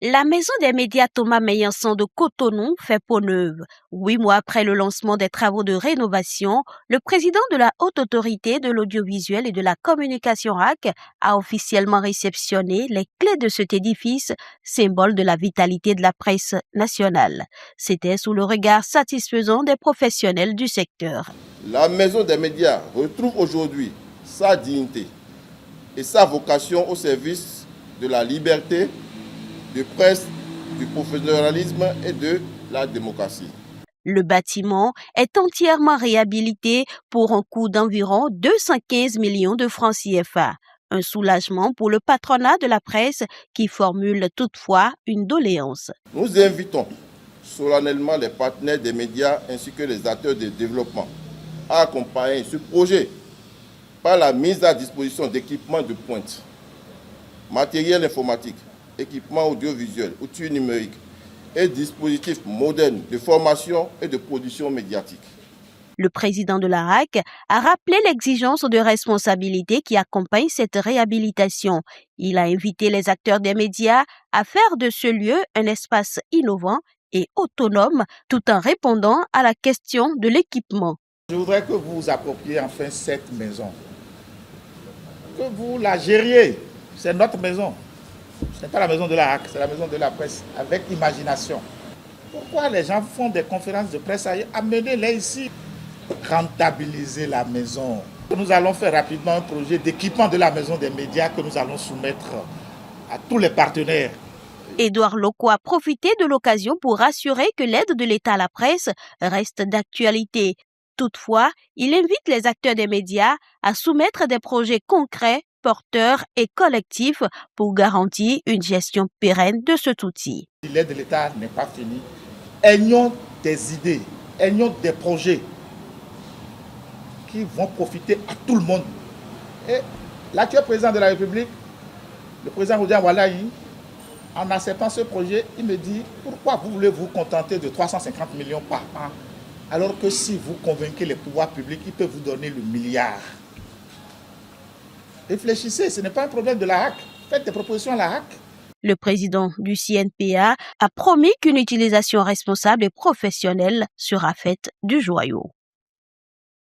La maison des médias Thomas Meillanson de Cotonou fait peau neuve. 8 mois après le lancement des travaux de rénovation, le président de la Haute Autorité de l'Audiovisuel et de la Communication RAC a officiellement réceptionné les clés de cet édifice, symbole de la vitalité de la presse nationale. C'était sous le regard satisfaisant des professionnels du secteur. La maison des médias retrouve aujourd'hui sa dignité et sa vocation au service de la liberté de presse, du professionnalisme et de la démocratie. Le bâtiment est entièrement réhabilité pour un coût d'environ 215 millions de francs CFA. Un soulagement pour le patronat de la presse qui formule toutefois une doléance. Nous invitons solennellement les partenaires des médias ainsi que les acteurs de développement à accompagner ce projet par la mise à disposition d'équipements de pointe, matériel informatique, équipements audiovisuels, outils numériques et dispositifs modernes de formation et de production médiatique. Le président de la RAC a rappelé l'exigence de responsabilité qui accompagne cette réhabilitation. Il a invité les acteurs des médias à faire de ce lieu un espace innovant et autonome tout en répondant à la question de l'équipement. Je voudrais que vous vous appropriez enfin cette maison, que vous la gériez. C'est notre maison. Ce n'est pas la maison de la RAC, c'est la maison de la presse, avec imagination. Pourquoi les gens font des conférences de presse ailleurs? Amenez-les ici. Rentabiliser la maison. Nous allons faire rapidement un projet d'équipement de la maison des médias que nous allons soumettre à tous les partenaires. Édouard Loko a profité de l'occasion pour rassurer que l'aide de l'État à la presse reste d'actualité. Toutefois, il invite les acteurs des médias à soumettre des projets concrets, porteurs et collectifs pour garantir une gestion pérenne de cet outil. L'aide de l'État n'est pas finie. Ayons des idées, ayons des projets qui vont profiter à tout le monde. Et l'actuel président de la République, le président Rodian Walahi, en acceptant ce projet, il me dit « Pourquoi vous voulez vous contenter de 350 millions par an alors que si vous convainquez les pouvoirs publics, ils peuvent vous donner le milliard ?» Réfléchissez, ce n'est pas un problème de la RAC. Faites des propositions à la RAC. Le président du CNPA a promis qu'une utilisation responsable et professionnelle sera faite du joyau.